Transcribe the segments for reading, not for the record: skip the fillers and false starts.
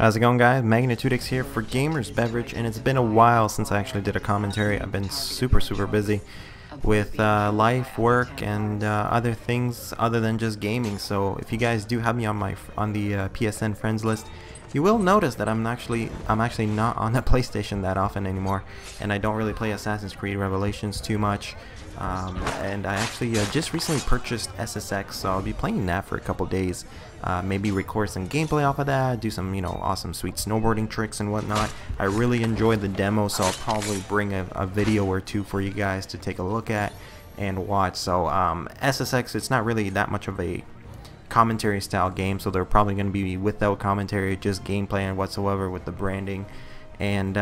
How's it going, guys? Magnitudex here for GamersBeverage, and it's been a while since I actually did a commentary. I've been super busy with life, work, and other things other than just gaming. So if you guys do have me on the PSN friends list, you will notice that I'm actually not on the PlayStation that often anymore, and I don't really play Assassin's Creed Revelations too much. And I actually just recently purchased SSX, so I'll be playing that for a couple days. Maybe record some gameplay off of that, do some awesome sweet snowboarding tricks and whatnot. I really enjoyed the demo, so I'll probably bring a video or two for you guys to take a look at and watch. So SSX, it's not really that much of a commentary style game, so they're probably going to be without commentary, just gameplay and whatsoever with the branding. And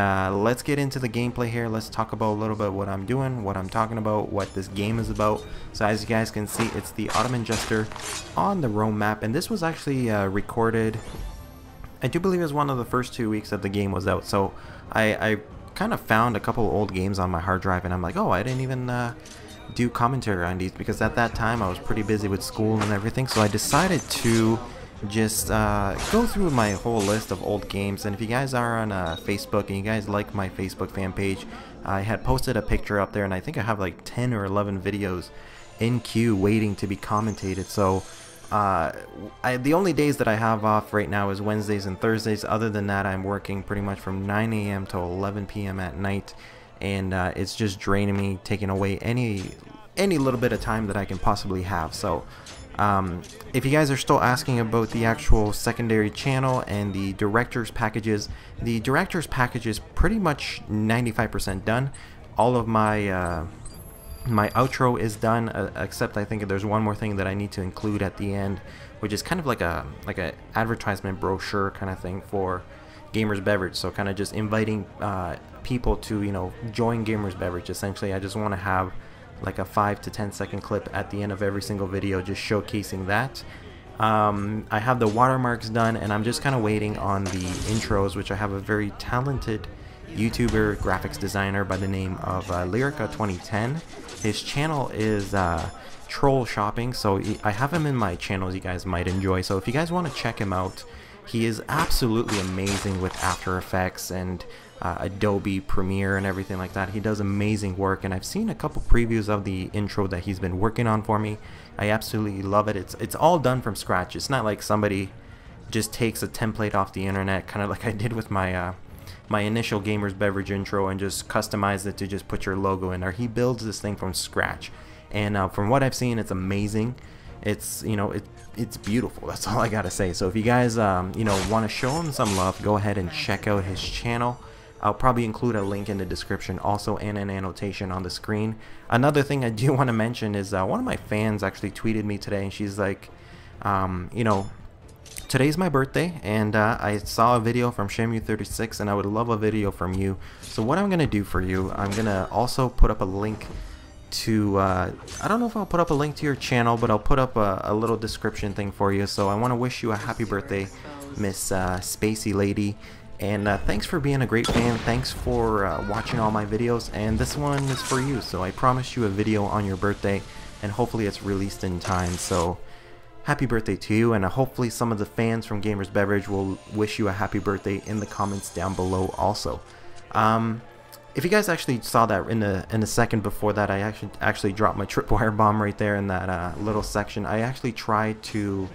let's get into the gameplay here. Let's talk about a little bit what I'm doing, what I'm talking about, what this game is about. So as you guys can see, it's the Ottoman Jester on the Rome map, and this was actually recorded, I do believe it was one of the first 2 weeks that the game was out. So I kind of found a couple old games on my hard drive, and I'm like, oh, I didn't even do commentary on these, because at that time I was pretty busy with school and everything. So I decided to just go through my whole list of old games. And if you guys are on Facebook and you guys like my Facebook fan page, I had posted a picture up there, and I think I have like 10 or 11 videos in queue waiting to be commentated. So the only days that I have off right now is Wednesdays and Thursdays. Other than that, I'm working pretty much from 9 a.m. to 11 p.m. at night, and it's just draining me, taking away any little bit of time that I can possibly have. So if you guys are still asking about the actual secondary channel and the director's packages, the director's package is pretty much 95% done. All of my my outro is done, except I think there's one more thing that I need to include at the end, which is kind of like a advertisement brochure kind of thing for GamersBeverage. So kind of just inviting people to join GamersBeverage. Essentially, I just want to have like a 5 to 10 second clip at the end of every single video, just showcasing that. I have the watermarks done, and I'm just kind of waiting on the intros, which I have a very talented YouTuber graphics designer by the name of Lyrica2010. His channel is Troll Shopping, so I have him in my channels you guys might enjoy. So if you guys want to check him out, he is absolutely amazing with After Effects and Adobe Premiere and everything like that. He does amazing work, and I've seen a couple previews of the intro that he's been working on for me. I absolutely love it. It's all done from scratch. It's not like somebody just takes a template off the internet, kind of like I did with my my initial GamersBeverage intro, and just customized it to just put your logo in there. He builds this thing from scratch, and from what I've seen, it's amazing. It's it's beautiful. That's all I gotta say. So if you guys want to show him some love, go ahead and check out his channel. I'll probably include a link in the description also, and an annotation on the screen. Another thing I do want to mention is one of my fans actually tweeted me today, and she's like, today's my birthday, and I saw a video from Shemu36, and I would love a video from you. So what I'm gonna do for you, I'm gonna also put up a link to I don't know if I'll put up a link to your channel, but I'll put up a little description thing for you. So I want to wish you a happy birthday, Miss Spacey Lady, and thanks for being a great fan. Thanks for watching all my videos, and this one is for you. So I promised you a video on your birthday, and hopefully it's released in time. So happy birthday to you, and hopefully some of the fans from GamersBeverage will wish you a happy birthday in the comments down below also. If you guys actually saw that in the second before that, I actually dropped my tripwire bomb right there in that little section. I actually tried to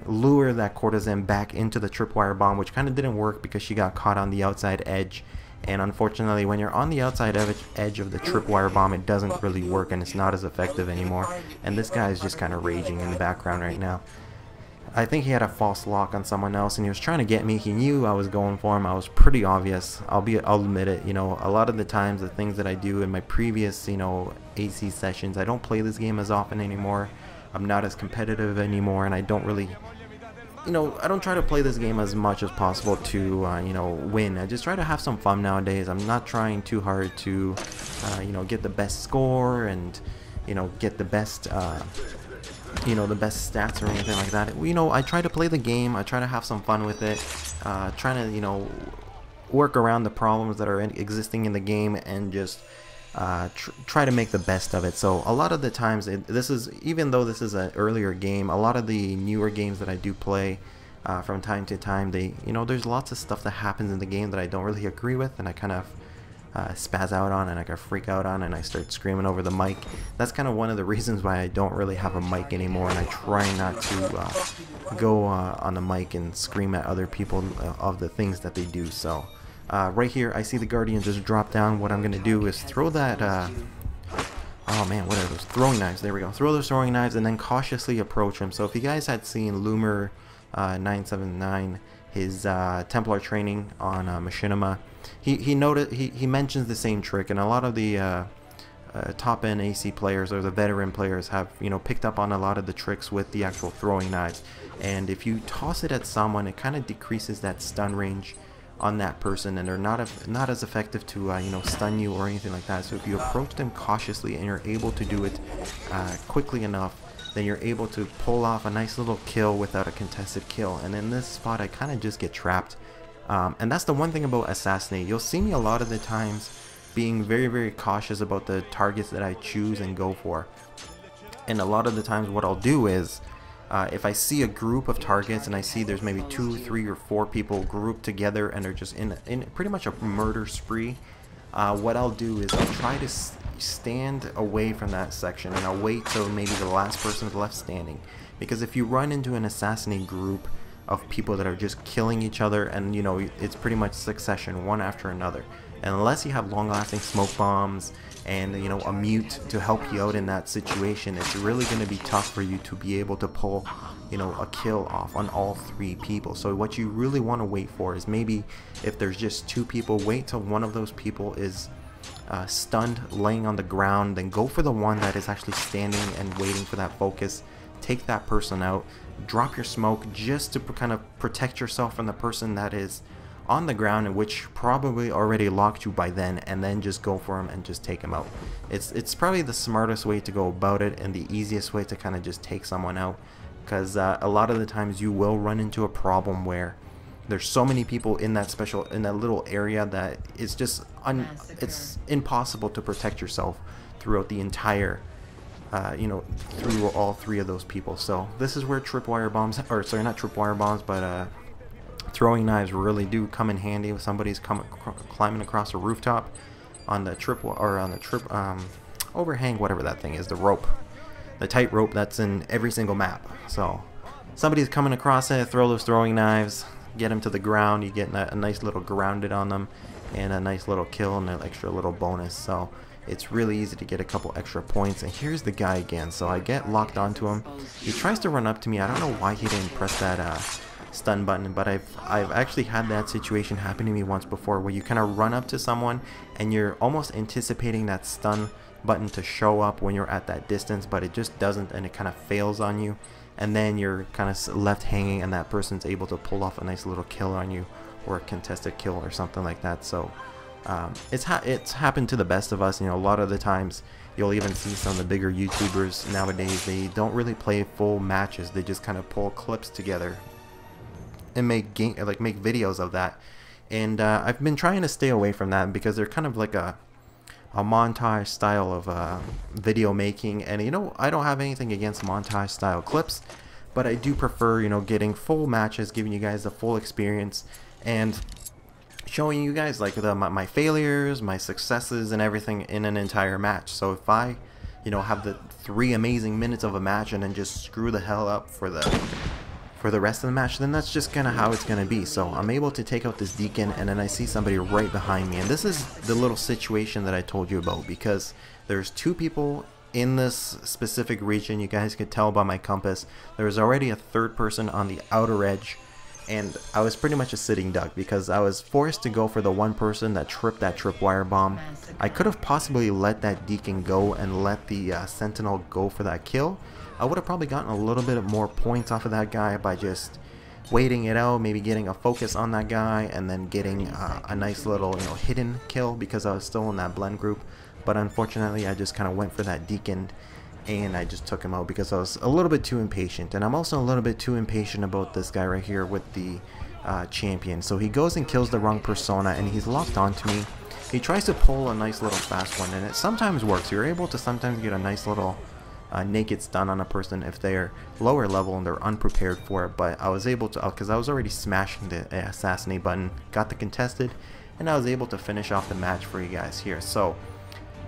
lure that courtesan back into the tripwire bomb, which kind of didn't work because she got caught on the outside edge. And unfortunately, when you're on the outside edge of the tripwire bomb, it doesn't really work, and it's not as effective anymore. And this guy is just kind of raging in the background right now. I think he had a false lock on someone else, and he was trying to get me. He knew I was going for him. I was pretty obvious. I'll admit it. A lot of the times, the things that I do in my previous, AC sessions, I don't play this game as often anymore. I'm not as competitive anymore, and I don't really, I don't try to play this game as much as possible to, win. I just try to have some fun nowadays. I'm not trying too hard to, get the best score and, get the best, the best stats or anything like that. I try to play the game. I try to have some fun with it. Trying to, work around the problems that are existing in the game, and just try to make the best of it. So a lot of the times, even though this is an earlier game, a lot of the newer games that I do play, from time to time. There's lots of stuff that happens in the game that I don't really agree with, and I kind of spaz out on, and I can freak out on, and I start screaming over the mic. That's kind of one of the reasons why I don't really have a mic anymore, and I try not to go on the mic and scream at other people of the things that they do. So right here I see the Guardian just drop down. What I'm going to do is throw that oh man, what are those? Throwing knives. There we go. Throw those throwing knives and then cautiously approach him. So if you guys had seen Loomer 979, his Templar training on Machinima, he mentions the same trick, and a lot of the top end AC players or the veteran players have picked up on a lot of the tricks with the actual throwing knives. And if you toss it at someone, it kind of decreases that stun range on that person, and they're not as effective to stun you or anything like that. So if you approach them cautiously and you're able to do it quickly enough, then you're able to pull off a nice little kill without a contested kill. And in this spot I kind of just get trapped, and that's the one thing about Assassinate. You'll see me a lot of the times being very, very cautious about the targets that I choose and go for. And a lot of the times what I'll do is, if I see a group of targets and I see there's maybe 2, 3, or 4 people grouped together and they're just in pretty much a murder spree, what I'll do is I'll try to stand away from that section, and I'll wait till maybe the last person is left standing. Because if you run into an Assassinate group of people that are just killing each other, and it's pretty much succession, one after another, and unless you have long-lasting smoke bombs and a mute to help you out in that situation, it's really going to be tough for you to be able to pull a kill off on all 3 people. So what you really want to wait for is, maybe if there's just 2 people, wait till one of those people is stunned, laying on the ground, then go for the one that is actually standing and waiting for that focus. Take that person out, drop your smoke just to kind of protect yourself from the person that is on the ground, and which probably already locked you by then, and then just go for him and just take him out. It's probably the smartest way to go about it, and the easiest way to kind of just take someone out, because a lot of the times you will run into a problem where there's so many people in that little area that it's just it's impossible to protect yourself throughout the entire through all 3 of those people. So this is where tripwire bombs, or sorry, not tripwire bombs, but throwing knives really do come in handy if somebody's climbing across a rooftop on the overhang, whatever that thing is, the rope, the tight rope that's in every single map. So somebody's coming across it, throw those throwing knives, get them to the ground, you get a nice little grounded on them, and a nice little kill and an extra little bonus. So it's really easy to get a couple extra points. And here's the guy again. So I get locked onto him. He tries to run up to me. I don't know why he didn't press that stun button, but I've actually had that situation happen to me once before, where you kind of run up to someone and you're almost anticipating that stun button to show up when you're at that distance, but it just doesn't, and it kind of fails on you, and then you're kind of left hanging, and that person's able to pull off a nice little kill on you, or a contested kill or something like that. So it's happened to the best of us. A lot of the times you'll even see some of the bigger YouTubers nowadays, they don't really play full matches, they just kind of pull clips together and make videos of that. And I've been trying to stay away from that, because they're kind of like a montage style of video making. And I don't have anything against montage style clips, but I do prefer getting full matches, giving you guys the full experience, and showing you guys like my failures, my successes, and everything in an entire match. So if I have the 3 amazing minutes of a match and then just screw the hell up for the rest of the match, then that's just kind of how it's going to be. So I'm able to take out this Deacon, and then I see somebody right behind me, and this is the little situation that I told you about, because there's 2 people in this specific region. You guys could tell by my compass. There's already a 3rd person on the outer edge, and I was pretty much a sitting duck, because I was forced to go for the one person that tripped that tripwire bomb. I could have possibly let that Deacon go and let the Sentinel go for that kill. I would have probably gotten a little bit more points off of that guy by just waiting it out, maybe getting a focus on that guy, and then getting a nice little hidden kill, because I was still in that blend group. But unfortunately I just kind of went for that Deacon, and I just took him out because I was a little bit too impatient. And I'm also a little bit too impatient about this guy right here with the champion. So he goes and kills the wrong persona, and he's locked onto me. He tries to pull a nice little fast one, and it sometimes works. You're able to sometimes get a nice little naked stun on a person if they're lower level and they're unprepared for it. But I was able to, because I was already smashing the assassinate button, got the contested, and I was able to finish off the match for you guys here. So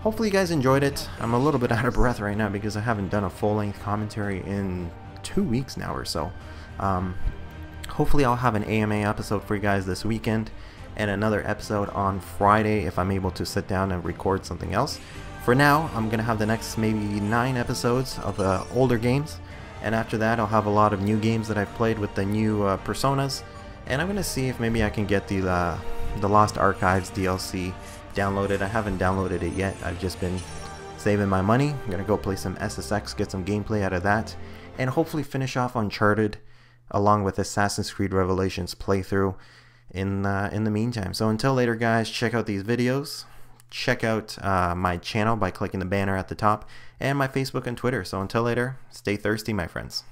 hopefully you guys enjoyed it. I'm a little bit out of breath right now because I haven't done a full-length commentary in 2 weeks now or so. Hopefully I'll have an AMA episode for you guys this weekend and another episode on Friday if I'm able to sit down and record something else. For now, I'm going to have the next maybe 9 episodes of older games, and after that I'll have a lot of new games that I've played with the new personas, and I'm going to see if maybe I can get the Lost Archives DLC downloaded. I haven't downloaded it yet. I've just been saving my money. I'm going to go play some SSX, get some gameplay out of that, and hopefully finish off Uncharted along with Assassin's Creed Revelations playthrough in the meantime. So until later guys, check out these videos. Check out my channel by clicking the banner at the top, and my Facebook and Twitter. So until later, stay thirsty, my friends.